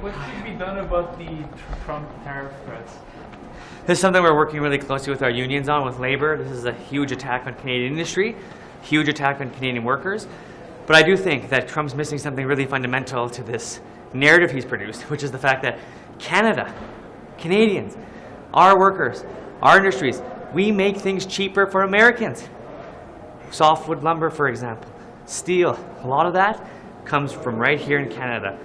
What should be done about the Trump tariff threats? This is something we're working really closely with our unions on, with labor. This is a huge attack on Canadian industry, huge attack on Canadian workers. But I do think that Trump's missing something really fundamental to this narrative he's produced, which is the fact that Canada, Canadians, our workers, our industries, we make things cheaper for Americans. Softwood lumber, for example, steel, a lot of that comes from right here in Canada.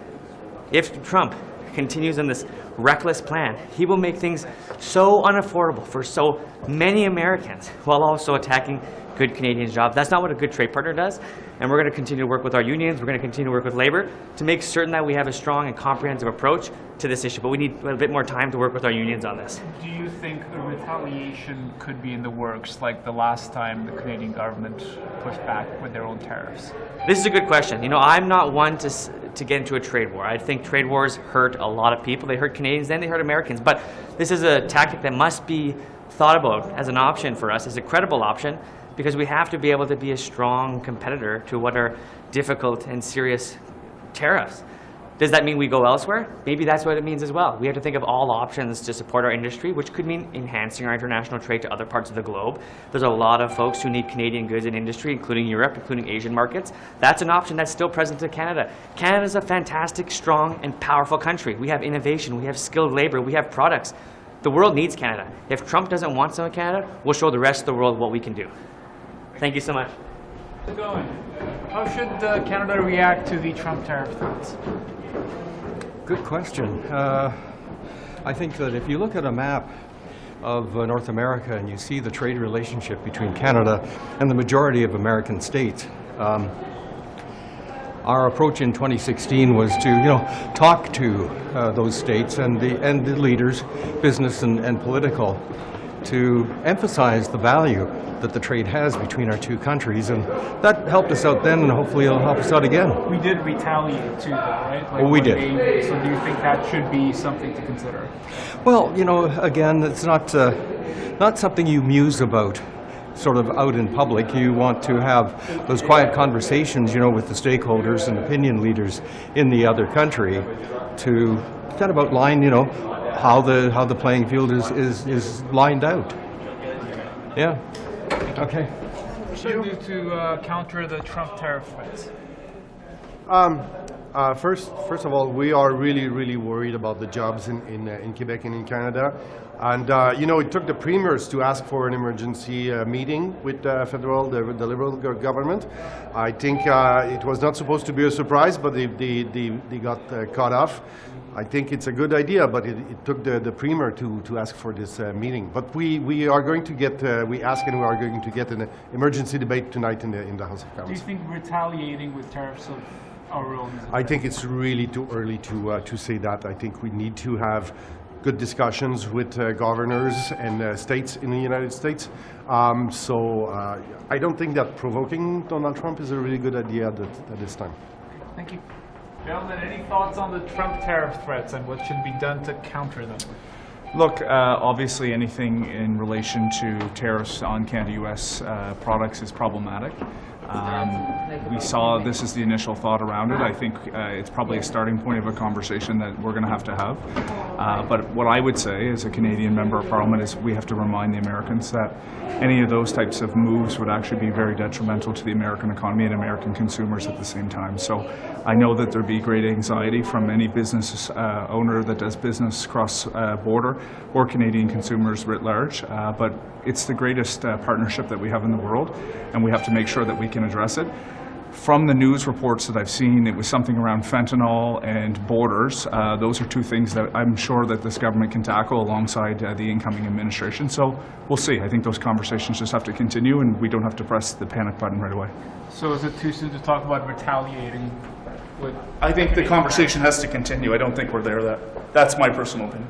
If Trump continues on this reckless plan, he will make things so unaffordable for so many Americans while also attacking good Canadian jobs. That's not what a good trade partner does, and we're going to continue to work with our unions, we're going to continue to work with labor to make certain that we have a strong and comprehensive approach to this issue, but we need a bit more time to work with our unions on this. Do you think a retaliation could be in the works, like the last time the Canadian government pushed back with their own tariffs? This is a good question. You know, I'm not one to get into a trade war. I think trade wars hurt a lot of people. They hurt Canadians and they hurt Americans, but this is a tactic that must be thought about as an option for us, as a credible option, because we have to be able to be a strong competitor to what are difficult and serious tariffs. Does that mean we go elsewhere? Maybe that's what it means as well. We have to think of all options to support our industry, which could mean enhancing our international trade to other parts of the globe. There's a lot of folks who need Canadian goods in industry, including Europe, including Asian markets. That's an option that's still present in Canada. Canada's a fantastic, strong, and powerful country. We have innovation, we have skilled labor, we have products. The world needs Canada. If Trump doesn't want some of Canada, we'll show the rest of the world what we can do. Thank you so much. How's it going? How should Canada react to the Trump tariff threats? Good question. I think that if you look at a map of North America and you see the trade relationship between Canada and the majority of American states, our approach in 2016 was to, talk to those states and the leaders, business and political, to emphasize the value that the trade has between our two countries, and that helped us out then, and hopefully it'll help us out again. We did retaliate too, though, right? Like we did. So do you think that should be something to consider? Well, again, it's not something you muse about sort of out in public. You want to have those quiet conversations, with the stakeholders and opinion leaders in the other country to kind of outline, how the playing field is lined out. Yeah. Okay. What should we do to counter the Trump tariff threats? First of all, we are really worried about the jobs in Quebec and in Canada. And, it took the premiers to ask for an emergency meeting with the Liberal government. I think it was not supposed to be a surprise, but they got caught off. I think it's a good idea, but it took the premier to ask for this meeting. But we are going to get, we ask and we are going to get an emergency debate tonight in the House of Commons. Do you think retaliating with tariffs of our own? I think it's really too early to say that. I think we need to have good discussions with governors and states in the United States. I don't think that provoking Donald Trump is a really good idea at this time. Thank you. Gentlemen, any thoughts on the Trump tariff threats and what should be done to counter them? Look, obviously anything in relation to tariffs on Canada-US products is problematic. We saw this as the initial thought around it. I think it's probably a starting point of a conversation that we're going to have. But what I would say as a Canadian member of Parliament is we have to remind the Americans that any of those types of moves would actually be very detrimental to the American economy and American consumers at the same time. So I know that there'd be great anxiety from any business owner that does business cross-border or Canadian consumers writ large, but it's the greatest partnership that we have in the world, and we have to make sure that we can address it. From the news reports that I've seen, it was something around fentanyl and borders. Those are two things that I'm sure that this government can tackle alongside the incoming administration. So we'll see. I think those conversations just have to continue, and we don't have to press the panic button right away. So is it too soon to talk about retaliating? I think the conversation has to continue. I don't think we're there. That's my personal opinion.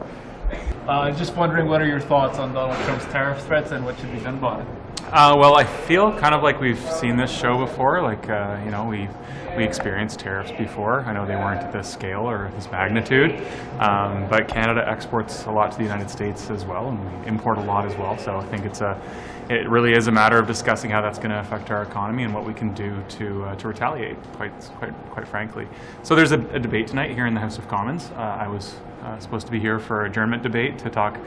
Just wondering, what are your thoughts on Donald Trump's tariff threats and what should be done about it? Well, I feel kind of like we've seen this show before. Like, you know, we experienced tariffs before. I know they weren't at this scale or this magnitude, but Canada exports a lot to the United States as well, and we import a lot as well. So I think it really is a matter of discussing how that's going to affect our economy and what we can do to retaliate. Quite frankly. So there's a debate tonight here in the House of Commons. I was supposed to be here for adjournment debate to talk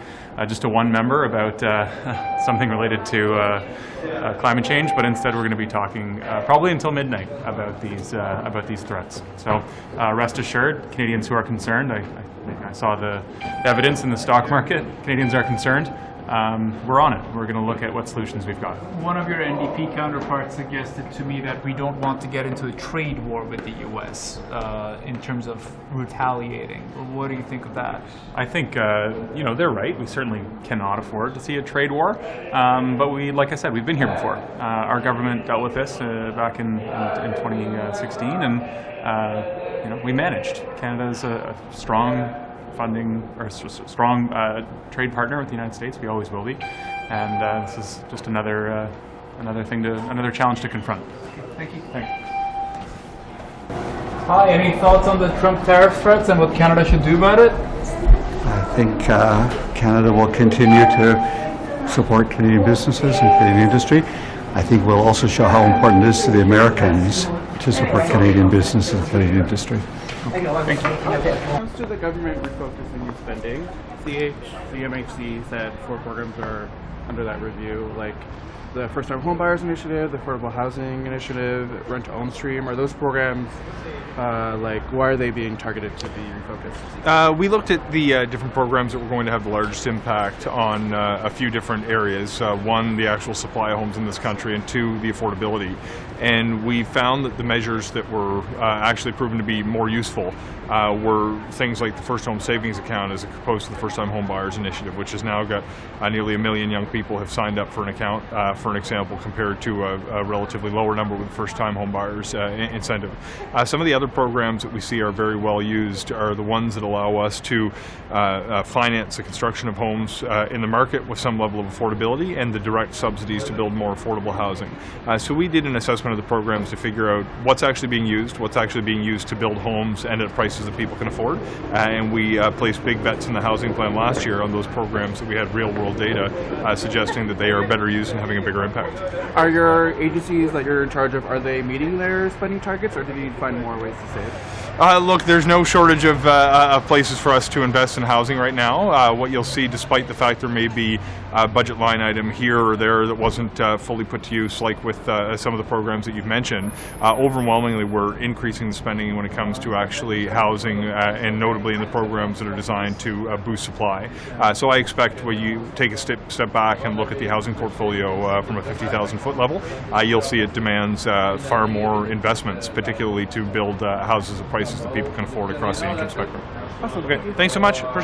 just to one member about something related to climate change, but instead we're going to be talking probably until midnight about these threats. So rest assured, Canadians who are concerned, I saw the evidence in the stock market. Canadians are concerned. We're on it. We're going to look at what solutions we've got. One of your NDP counterparts suggested to me that we don't want to get into a trade war with the U.S. In terms of retaliating. What do you think of that? I think you know, they're right. We certainly cannot afford to see a trade war, but like I said, we've been here before. Our government dealt with this back in 2016, and you know, we managed. Canada's a strong funding or strong trade partner with the United States. We always will be, and this is just another challenge to confront. Thank you. Thanks. Hi, any thoughts on the Trump tariff threats and what Canada should do about it? I think Canada will continue to support Canadian businesses and Canadian industry. I think we'll also show how important it is to the Americans to support Canadian businesses and Canadian industry. Thank you. When it comes to the government refocusing its spending, CMHC said 4 programs are under that review, like the first-time homebuyers initiative, the affordable housing initiative, rent-to-own stream. Are those programs, like, why are they being targeted to be refocused? We looked at the different programs that were going to have the largest impact on a few different areas. One, the actual supply of homes in this country, and 2, the affordability. And we found that the measures that were actually proven to be more useful were things like the First Home Savings Account as opposed to the First Time Home Buyers Initiative, which has now got nearly 1 million young people have signed up for an account, for an example, compared to a relatively lower number with the First Time Home Buyers incentive. Some of the other programs that we see are very well used are the ones that allow us to finance the construction of homes in the market with some level of affordability and the direct subsidies to build more affordable housing. So we did an assessment of the programs to figure out what's actually being used to build homes and at prices that people can afford. And we placed big bets in the housing plan last year on those programs that we had real world data suggesting that they are better used and having a bigger impact. Are your agencies that you're in charge of, are they meeting their spending targets, or do you need to find more ways to save? Look, there's no shortage of places for us to invest in housing right now. What you'll see, despite the fact there may be a budget line item here or there that wasn't fully put to use, like with some of the programs that you've mentioned, overwhelmingly we're increasing the spending when it comes to actually housing, and notably in the programs that are designed to boost supply. So I expect when you take a step back and look at the housing portfolio from a 50,000 foot level, you'll see it demands far more investments, particularly to build houses at prices that people can afford across the income spectrum. Awesome. Okay, thanks so much.